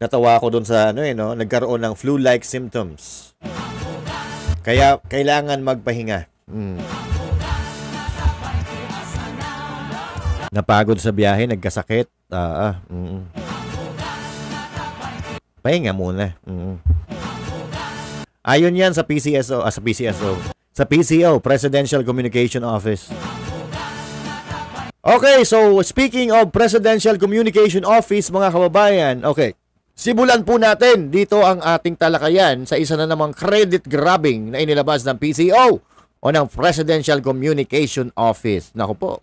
natawa ako doon sa ano no, nagkaroon ng flu-like symptoms. Kaya kailangan magpahinga. Napagod sa biyahe, nagkasakit. Pahinga muna. Ayon yan sa PCSO, sa PCO, Presidential Communication Office. Okay, so speaking of Presidential Communication Office, mga kababayan, okay, simulan po natin dito ang ating talakayan sa isa na namang credit grabbing na inilabas ng PCO o ng Presidential Communication Office. Naku po.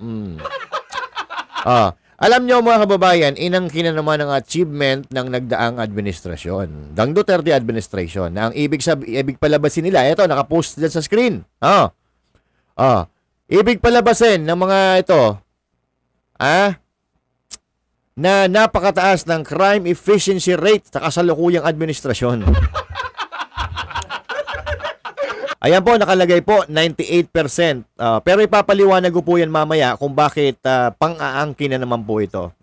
Alam nyo mga kababayan, inangkin na naman ang achievement ng nagdaang administrasyon, ng Duterte administration, na ang ibig palabasin nila, ito, nakapost dyan sa screen. Ibig palabasin ng mga ito, na napakataas ng crime efficiency rate sa kasalukuyang administrasyon. Ayan po, nakalagay po, 98%. Pero ipapaliwanag ko po yan mamaya kung bakit pang-aangkin na naman po ito.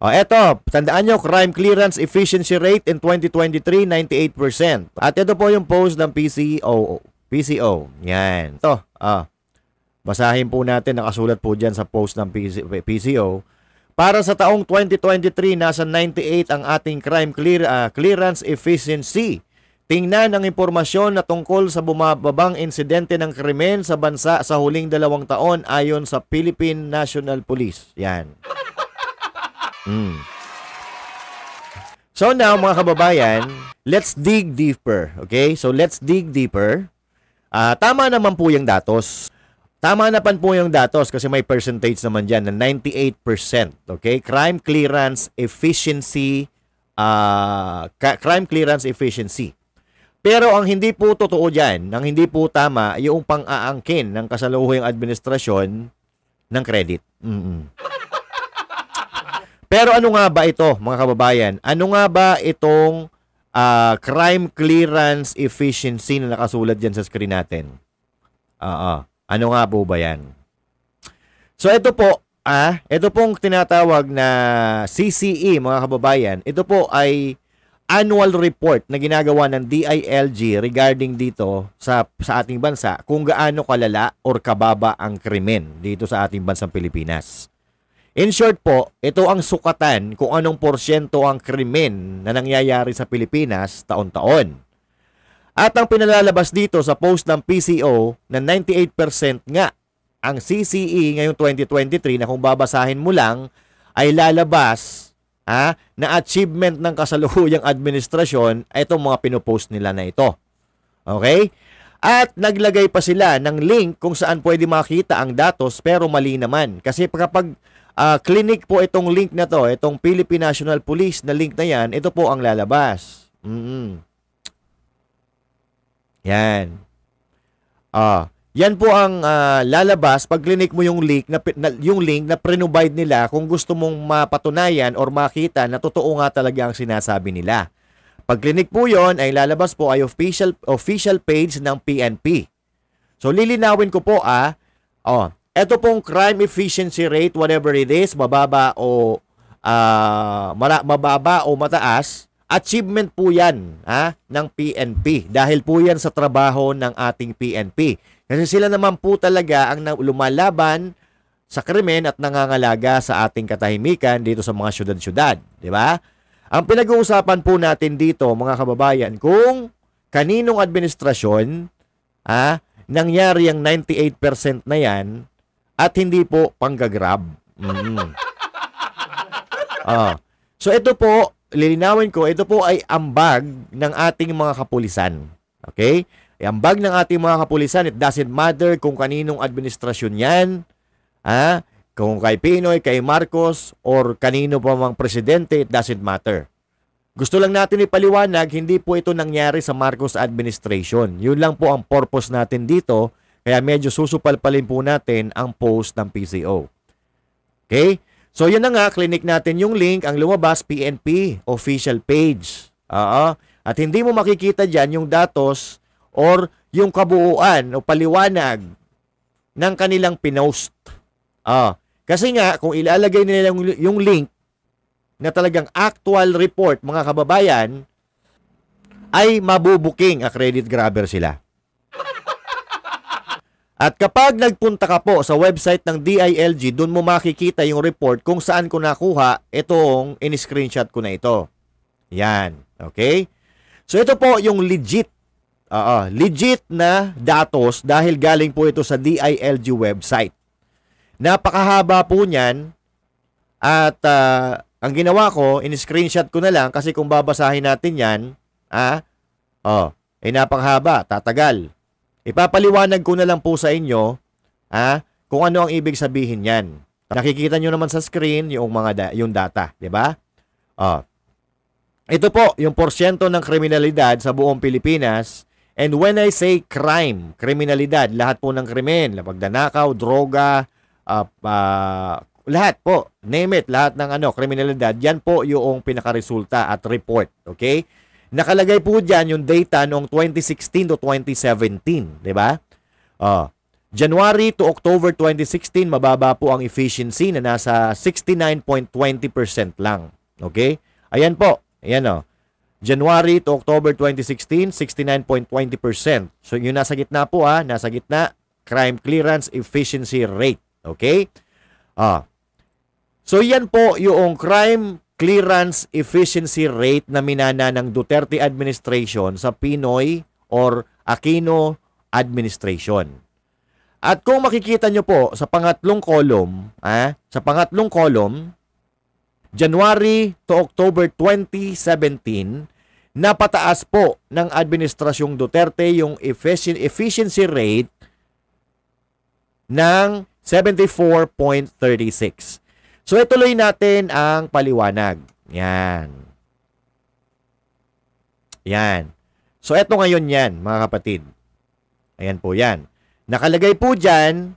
Eto, tandaan nyo, crime clearance efficiency rate in 2023, 98%. At ito po yung post ng PCO. Yan. Ito, basahin po natin, nakasulat po dyan sa post ng PCO. Para sa taong 2023, nasa 98 ang ating crime clearance efficiency. Tingnan ang impormasyon na tungkol sa bumababang insidente ng krimen sa bansa sa huling 2 taon ayon sa Philippine National Police. Yan. So now, mga kababayan, let's dig deeper. Okay? So let's dig deeper. Tama naman po yung datos. Tama naman po yung datos kasi may percentage naman dyan na 98%. Okay? Crime clearance efficiency. Crime clearance efficiency. Pero ang hindi po totoo dyan, ang hindi po tama, yung pang-aangkin ng kasalukuyang administrasyon ng credit. Pero ano nga ba ito, mga kababayan? Ano nga ba itong crime clearance efficiency na nakasulat dyan sa screen natin? Ano nga po ba yan? So ito po, ito pong tinatawag na CCE, mga kababayan. Ito po ay annual report na ginagawa ng DILG regarding dito sa ating bansa kung gaano kalala or kababa ang krimen dito sa ating bansang Pilipinas. In short po, ito ang sukatan kung anong porsyento ang krimen na nangyayari sa Pilipinas taon-taon. At ang pinalalabas dito sa post ng PCO na 98% nga ang CCE ngayong 2023 na kung babasahin mo lang ay lalabas na achievement ng kasalukuyang administrasyon ay itong mga pinopost nila na ito. Okay? At naglagay pa sila ng link kung saan pwede makita ang datos pero mali naman. Kasi kapag clinic po itong link na to, itong Philippine National Police na link na yan, ito po ang lalabas. Yan. Yan po ang lalabas pag clinic mo yung link na pre-provide nila kung gusto mong mapatunayan or makita na totoo nga talaga ang sinasabi nila. Pag clinic po yon ay lalabas po ay official page ng PNP. So lilinawin ko po ito pong crime efficiency rate, whatever it is, mababa o mataas, achievement po yan ng PNP. Dahil po yan sa trabaho ng ating PNP. Kasi sila naman po talaga ang lumalaban sa krimen at nangangalaga sa ating katahimikan dito sa mga syudad-syudad. Di ba? Ang pinag-uusapan po natin dito, mga kababayan, kung kaninong administrasyon nangyari ang 98% na yan at hindi po panggagrab. So ito po, lilinawin ko, ito po ay ambag ng ating mga kapulisan. Okay? Ambag ng ating mga kapulisan, it doesn't matter kung kaninong administrasyon yan, kung kay Pinoy, kay Marcos, or kanino pa mang presidente, it doesn't matter. Gusto lang natin ipaliwanag, hindi po ito nangyari sa Marcos administration. Yun lang po ang purpose natin dito, kaya medyo susupalpalin po natin ang post ng PCO. Okay? So, yun na nga, clinic natin yung link, ang lumabas, PNP, official page. At hindi mo makikita dyan yung datos or yung kabuuan o paliwanag ng kanilang pinost. Kasi nga, kung ilalagay nila yung link na talagang actual report, mga kababayan, ay mabubuking credit grabber sila. At kapag nagpunta ka po sa website ng DILG, doon mo makikita yung report kung saan ko nakuha itong in-screenshot ko na ito. Yan. Okay? So ito po yung legit. Legit na datos dahil galing po ito sa DILG website. Napakahaba po niyan. At ang ginawa ko, in-screenshot ko na lang kasi kung babasahin natin yan, napakahaba, tatagal. Ipapaliwanag ko na lang po sa inyo kung ano ang ibig sabihin yan. Nakikita nyo naman sa screen yung yung data, di ba? Ito po yung porsyento ng kriminalidad sa buong Pilipinas. And when I say crime, kriminalidad, lahat po ng krimen, pagnanakaw, droga, lahat po, name it, lahat ng kriminalidad, yan po yung pinakaresulta at report, okay? Nakalagay po dyan yung data noong 2016 to 2017, di ba? January to October 2016, mababa po ang efficiency na nasa 69.20% lang. Okay? Ayan po. Ayan January to October 2016, 69.20%. So yung nasa gitna po nasa gitna, crime clearance efficiency rate. Okay? So yan po yung crime clearance efficiency rate na minana ng Duterte administration sa Pinoy or Aquino administration. At kung makikita nyo po sa pangatlong column, January to October 2017, napataas po ng administrasyong Duterte yung efficiency rate ng 74.36. So, ituloy natin ang paliwanag. Yan. Yan. So, eto ngayon yan, mga kapatid. Ayan po yan. Nakalagay po dyan,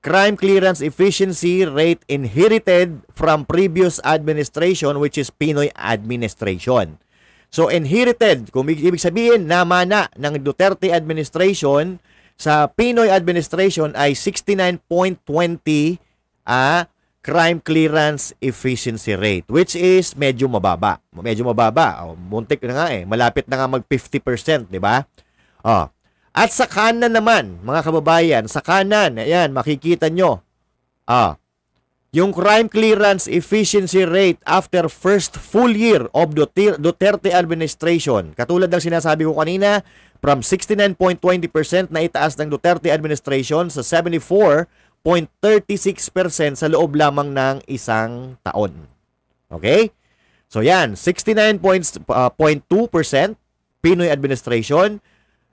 crime clearance efficiency rate inherited from previous administration, which is Pinoy administration. So, inherited, kung ibig sabihin, namana ng Duterte administration sa Pinoy administration ay 69.20 crime clearance efficiency rate, which is medyo mababa. Medyo mababa. Muntik na nga malapit na nga mag 50%, di ba? At sa kanan naman, mga kababayan, sa kanan, ayan, makikita nyo, yung crime clearance efficiency rate after first full year of Duterte administration. Katulad ng sinasabi ko kanina, from 69.20% na itaas ng Duterte administration sa 74.36% sa loob lamang ng isang taon. Okay? So yan, 69.2% Pinoy administration.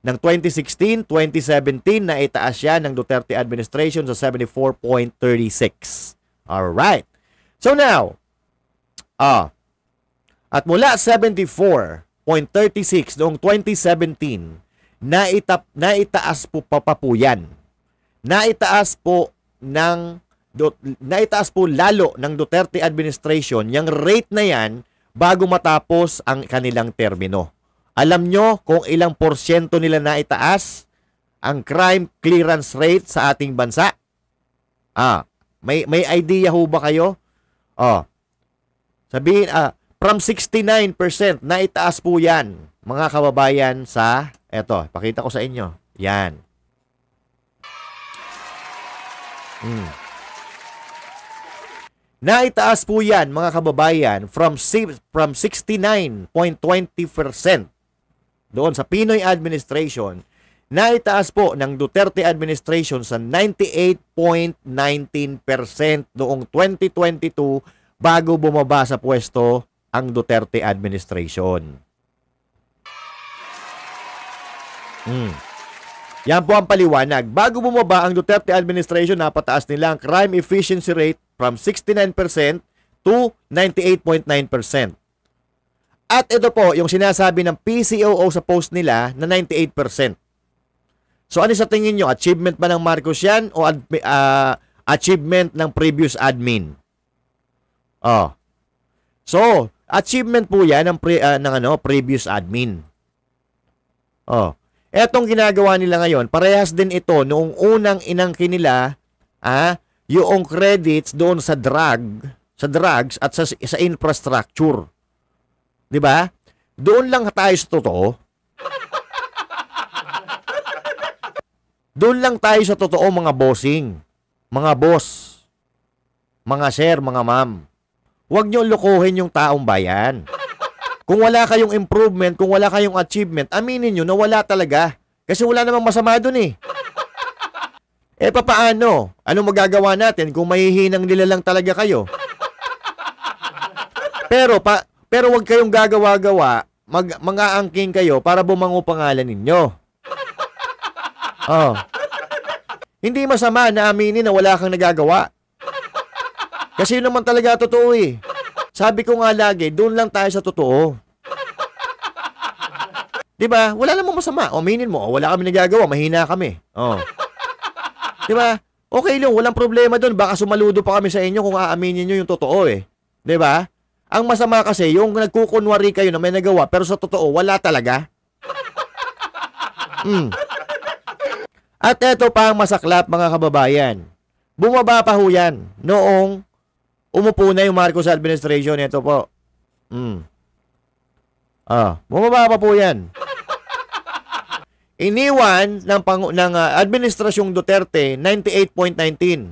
Ng 2016, 2017 na itaas yan ng Duterte administration sa 74.36. Alright. So now, at mula 74.36 noong 2017, naitaas po pa po yan. Naitaas po lalo ng Duterte administration yung rate na yan bago matapos ang kanilang termino. Alam nyo kung ilang porsyento nila naitaas ang crime clearance rate sa ating bansa? May idea ho ba kayo? Sabihin, from 69% naitaas po yan, mga kababayan, sa, eto, pakita ko sa inyo. Yan. Naitaas po yan, mga kababayan, from 69.20% doon sa Pinoy administration, naitaas po ng Duterte administration sa 98.19% noong 2022 bago bumaba sa pwesto ang Duterte administration. Yan po ang paliwanag. Bago bumaba ang Duterte administration, napataas nila ang crime efficiency rate from 69% to 98.9%. At ito po, yung sinasabi ng PCOO sa post nila na 98%. So ano sa tingin nyo? Achievement ba ng Marcos yan o achievement ng previous admin? So, achievement po yan ng previous admin. Etong ginagawa nila ngayon, parehas din ito noong unang inangkin nila, yung credits doon sa drugs at sa infrastructure. 'Di ba? Doon lang tayo sa totoo. Doon lang tayo sa totoo, mga bossing, mga boss, mga sir, mga ma'am. Huwag niyo lokohin yung taong bayan. Kung wala kayong improvement, kung wala kayong achievement, aminin niyo na wala talaga. Kasi wala namang masama doon eh. Papaano? Anong magagawa natin kung mahihinang nila lang talaga kayo? Pero wag kayong gagawa-gawa, mag-aangking kayo para bumango pangalan ninyo. Hindi masama na aminin na wala kang nagagawa. Kasi yun naman talaga totoo eh. Sabi ko nga lagi, doon lang tayo sa totoo. 'Di ba? Wala namang masama. Aminin mo, wala kami nagagawa, mahina kami. 'Di ba? Okay lang, walang problema doon. Baka sumaludo pa kami sa inyo kung aaminin niyo yung totoo eh. 'Di ba? Ang masama kasi yung nagkukunwari kayo na may nagawa pero sa totoo wala talaga. At eto pa ang masaklap, mga kababayan. Bumaba pa ho yan noong umupo na yung Marcos administration. Ito po. Bumaba pa po yan. Iniwan ng administrasyong Duterte 98.19.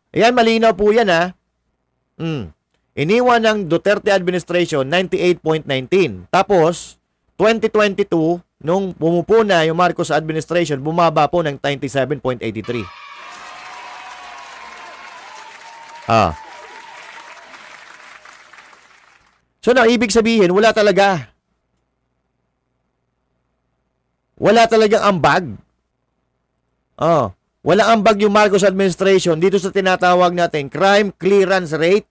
Ayan, malinaw po yan ha. Iniwan ng Duterte administration 98.19. Tapos 2022 nung bumupo na yung Marcos administration, bumaba po ng 97.83. So na ibig sabihin, wala talaga. Wala talagang ambag. Wala ambag yung Marcos administration dito sa tinatawag natin crime clearance rate.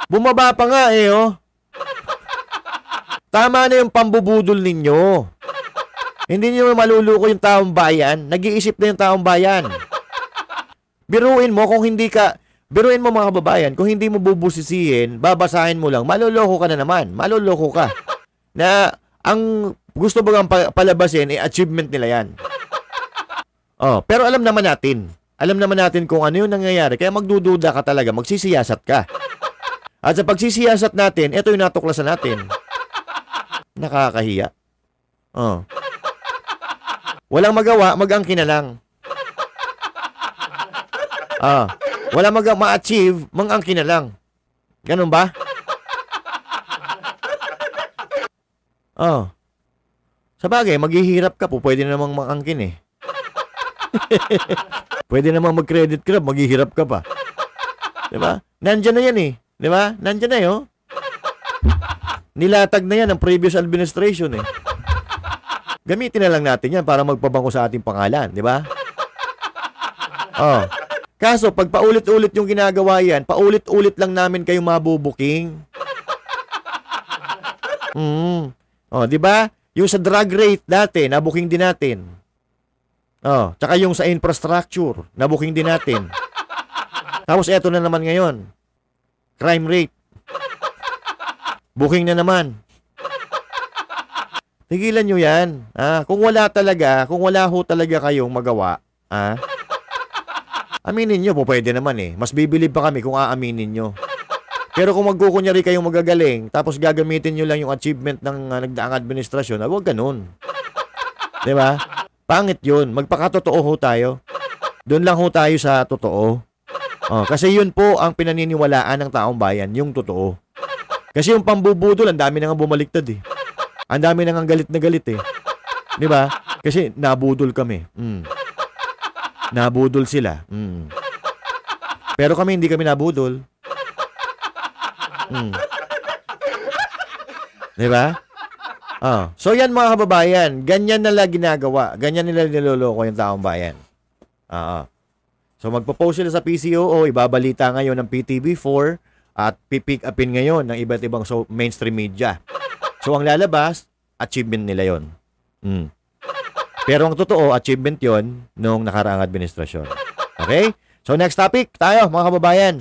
Bumaba pa nga eh, Tama na yung pambubudol ninyo. Hindi niyo maluluko yung taong bayan. Nag-iisip na yung taong bayan. Biruin mo mga kababayan, kung hindi mo bubusisihin, babasahin mo lang, maluloko ka na naman. Maluloko ka. Na ang gusto bagang palabasin, achievement nila yan. Pero alam naman natin kung ano yung nangyayari. Kaya magdududa ka talaga, magsisiyasat ka. At sa pagsisiyasat natin, ito yung natuklasan natin. Nakakahiya. Walang magawa, mag-angkin na lang. Walang ma-achieve, mag-angkin na lang. Ganun ba? Sa bagay, maghihirap ka po, pwede namang mag-angkin eh. Pwede namang mag-credit grab, maghihirap ka pa. Diba? Nandyan na yan eh. Diba? Nandyan na yun. Nilatag na yan ng previous administration eh. Gamitin na lang natin yan para magpabango sa ating pangalan. Diba? Kaso, pag paulit-ulit yung ginagawa yan, paulit-ulit lang namin kayo mabubuking. Diba? Yung sa drug rate dati, nabuking din natin. Tsaka yung sa infrastructure, nabuking din natin. Tapos eto na naman ngayon. Crime rate. Booking na naman. Tigilan nyo yan. Kung wala ho talaga kayong magawa, aminin nyo po, pwede naman eh. Mas bibilib pa kami kung aaminin nyo. Pero kung magkukunyari kayong magagaling, tapos gagamitin nyo lang yung achievement ng nagdaang administrasyon, huwag ganun. Diba? Pangit yun. Magpakatotoo ho tayo. Doon lang ho tayo sa totoo. Kasi yun po ang pinaniniwalaan ng taong bayan, yung totoo. Kasi yung pambubudol, ang dami na nga bumaliktad eh. Ang dami na nga galit na galit eh. Di ba? Kasi nabudol kami. Nabudol sila. Pero kami, hindi kami nabudol. Di ba? So yan mga kababayan, ganyan nila ginagawa. Ganyan nila niloloko yung taong bayan. So magpo-post sila sa PCOO, ibabalita ngayon ng PTV4 at pipick upin ngayon ng iba't ibang mainstream media. So ang lalabas, achievement nila yon. Pero ang totoo, achievement yon nung nakaraang administrasyon. Okay? So next topic tayo mga kababayan.